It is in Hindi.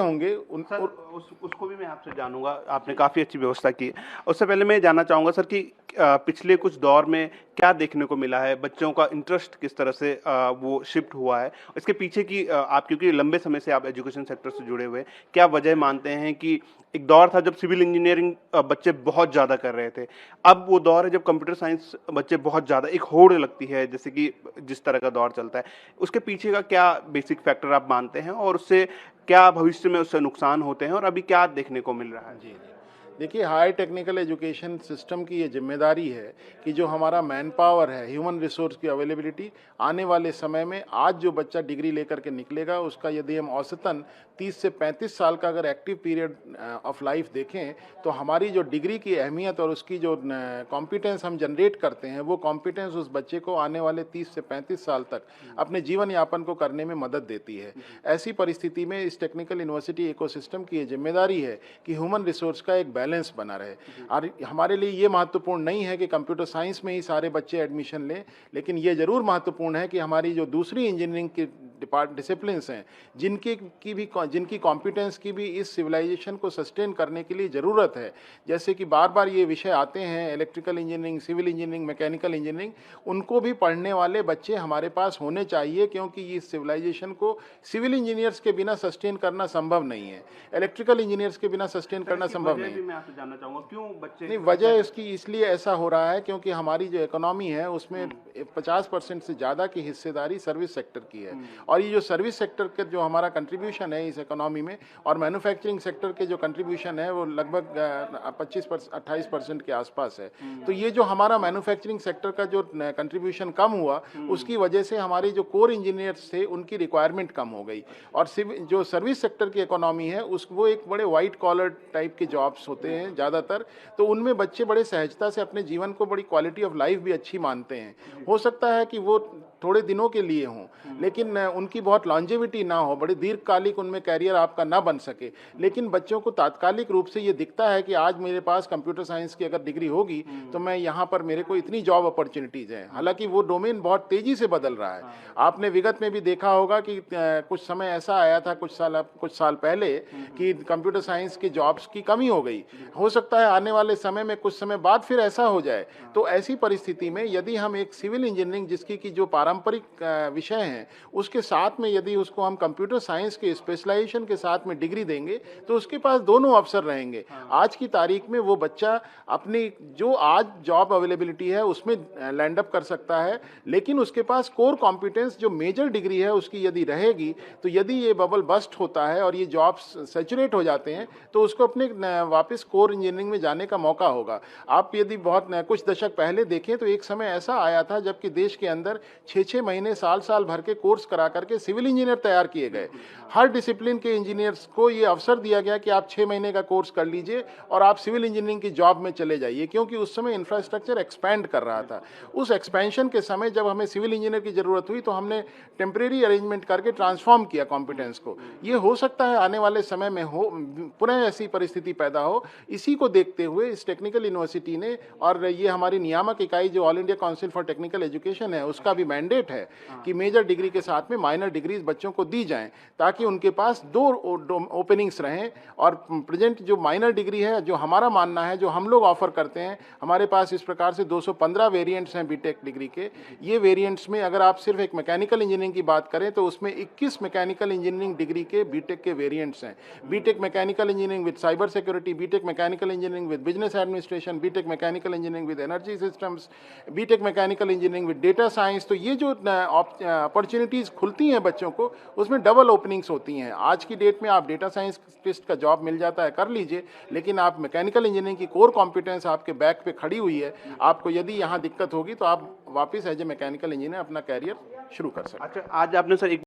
होंगे सर उसको भी मैं आपसे जानूंगा। आपने काफ़ी अच्छी व्यवस्था की है। उससे पहले मैं ये जानना चाहूँगा सर कि पिछले कुछ दौर में क्या देखने को मिला है, बच्चों का इंटरेस्ट किस तरह से वो शिफ्ट हुआ है, इसके पीछे की आप क्योंकि लंबे समय से आप एजुकेशन सेक्टर से जुड़े हुए हैं, क्या वजह मानते हैं कि एक दौर था जब सिविल इंजीनियरिंग बच्चे बहुत ज़्यादा कर रहे थे, अब वो दौर है जब कंप्यूटर साइंस बच्चे बहुत ज़्यादा एक होड़ लगती है, जैसे कि जिस तरह का दौर चलता है, उसके पीछे का क्या बेसिक फैक्टर आप मानते हैं और उससे क्या भविष्य में उससे नुकसान होते हैं और अभी क्या देखने को मिल रहा है? जी, जी। देखिए, हाई टेक्निकल एजुकेशन सिस्टम की ये ज़िम्मेदारी है कि जो हमारा मैन पावर है, ह्यूमन रिसोर्स की अवेलेबिलिटी, आने वाले समय में आज जो बच्चा डिग्री लेकर के निकलेगा, उसका यदि हम औसतन 30 से 35 साल का अगर एक्टिव पीरियड ऑफ लाइफ देखें, तो हमारी जो डिग्री की अहमियत और उसकी जो कॉम्पिटेंस हम जनरेट करते हैं, वो कॉम्पिटेंस उस बच्चे को आने वाले 30 से 35 साल तक अपने जीवन यापन को करने में मदद देती है। ऐसी परिस्थिति में इस टेक्निकल यूनिवर्सिटी इकोसिस्टम की ये जिम्मेदारी है कि ह्यूमन रिसोर्स का एक बैलेंस बना रहे। और हमारे लिए ये महत्वपूर्ण नहीं है कि कंप्यूटर साइंस में ही सारे बच्चे एडमिशन लें, लेकिन ये ज़रूर महत्वपूर्ण है कि हमारी जो दूसरी इंजीनियरिंग की डिसिप्लिन्स हैं, जिनकी कॉम्पिटेंस की भी इस सिविलाइजेशन को सस्टेन करने के लिए ज़रूरत है, जैसे कि बार बार ये विषय आते हैं, electrical engineering, civil engineering, mechanical engineering, उनको भी पढ़ने वाले बच्चे हमारे पास होने चाहिए, क्योंकि इस सिविलाइजेशन को सिविल इंजीनियर्स के बिना सस्टेन करना संभव नहीं है, इलेक्ट्रिकल इंजीनियर्स के बिना सस्टेन करना संभव नहीं है। मैं आपसे जानना चाहूंगा क्यों बच्चे नहीं, वजह इसकी इसलिए ऐसा हो रहा है क्योंकि हमारी जो इकोनॉमी है उसमें 50% से ज़्यादा की हिस्सेदारी सर्विस सेक्टर की है, और ये जो सर्विस सेक्टर के जो हमारा कंट्रीब्यूशन है इस इकोनॉमी में, और मैन्युफैक्चरिंग सेक्टर के जो कंट्रीब्यूशन है वो लगभग 28% के आसपास है। तो ये जो हमारा मैन्युफैक्चरिंग सेक्टर का जो कंट्रीब्यूशन कम हुआ, उसकी वजह से हमारी जो कोर इंजीनियर्स थे उनकी रिक्वायरमेंट कम हो गई, और जो सर्विस सेक्टर की इकोनॉमी है वो एक बड़े वाइट कॉलर टाइप के जॉब्स होते हैं ज़्यादातर, तो उनमें बच्चे बड़े सहजता से अपने जीवन को, बड़ी क्वालिटी ऑफ लाइफ भी अच्छी मानते हैं। हो सकता है कि वो थोड़े दिनों के लिए हों, लेकिन उनकी बहुत लॉन्जेविटी ना हो, बड़े दीर्घकालिक उनमें कैरियर आपका ना बन सके, लेकिन बच्चों को तात्कालिक रूप से ये दिखता है कि आज मेरे पास कंप्यूटर साइंस की अगर डिग्री होगी तो मैं यहाँ पर मेरे को इतनी जॉब अपॉर्चुनिटीज़ हैं। हालांकि वो डोमेन बहुत तेज़ी से बदल रहा है। आपने विगत में भी देखा होगा कि कुछ समय ऐसा आया था कुछ साल पहले कि कंप्यूटर साइंस की जॉब्स की कमी हो गई। हो सकता है आने वाले समय में कुछ समय बाद फिर ऐसा हो जाए। तो ऐसी परिस्थिति में यदि हम एक सिविल इंजीनियरिंग जिसकी की जो पारंपरिक विषय हैं उसके साथ में यदि उसको हम कंप्यूटर साइंस के स्पेशलाइजेशन के साथ में डिग्री देंगे तो उसके पास दोनों अवसर रहेंगे। आज की तारीख में वो बच्चा अपनी जो आज जॉब अवेलेबिलिटी है उसमें लैंड अप कर सकता है, लेकिन उसके पास कोर कॉम्पिटेंस जो मेजर डिग्री है उसकी यदि रहेगी, तो यदि ये बबल बस्ट होता है और ये जॉब्स सैचुरेट हो जाते हैं तो उसको अपने वापस कोर इंजीनियरिंग में जाने का मौका होगा। आप यदि बहुत कुछ दशक पहले देखें तो एक समय ऐसा आया था जबकि देश के अंदर 6-6 महीने साल भर के कोर्स करा करके सिविल इंजीनियर तैयार किए गए। हर डिसिप्लिन के इंजीनियर्स को ये अवसर दिया गया कि आप 6 महीने का कोर्स कर लीजिए और आप सिविल इंजीनियरिंग की जॉब में चले जाइए, क्योंकि उस समय इंफ्रास्ट्रक्चर एक्सपैंड कर रहा था। उस एक्सपेंशन के समय जब हमें सिविल इंजीनियर की ज़रूरत हुई तो हमने टेम्परेरी अरेंजमेंट करके ट्रांसफॉर्म किया कॉम्पिटेंस को। ये हो सकता है आने वाले समय में हो पुनः ऐसी परिस्थिति पैदा हो। इसी को देखते हुए इस टेक्निकल यूनिवर्सिटी ने, और ये हमारी नियामक इकाई जो all India council for technical education है उसका भी मैंडेट है कि मेजर डिग्री के साथ में माइनर डिग्रीज बच्चों को दी जाएं, ताकि उनके पास दो ओपनिंग्स रहें। और प्रेजेंट जो माइनर डिग्री है, जो हमारा मानना है, जो हम लोग ऑफर करते हैं, हमारे पास इस प्रकार से 215 वेरिएंट्स हैं बीटेक डिग्री के। ये वेरिएंट्स में अगर आप सिर्फ एक मैकेनिकल इंजीनियरिंग की बात करें तो उसमें 21 मैकेनिकल इंजीनियरिंग डिग्री के बीटेक के वेरिएंट्स हैं। BTech mechanical engineering with cyber security, BTech mechanical engineering with business administration, BTech mechanical engineering with energy systems, BTech mechanical engineering with data science. तो ये जो अपॉर्चुनिटीज़ खुलती हैं बच्चों को, उसमें डबल ओपनिंग्स होती हैं। आज की डेट में आप डेटा साइंटिस्ट का जॉब मिल जाता है, कर लीजिए, लेकिन आप मैकेनिकल इंजीनियरिंग की कोर कॉम्पिटेंस आपके बैक पे खड़ी हुई है। आपको यदि यहाँ दिक्कत होगी तो आप वापस एज ए मैकेनिकल इंजीनियर अपना कैरियर शुरू कर सकते हैं। अच्छा, आज आपने सर एक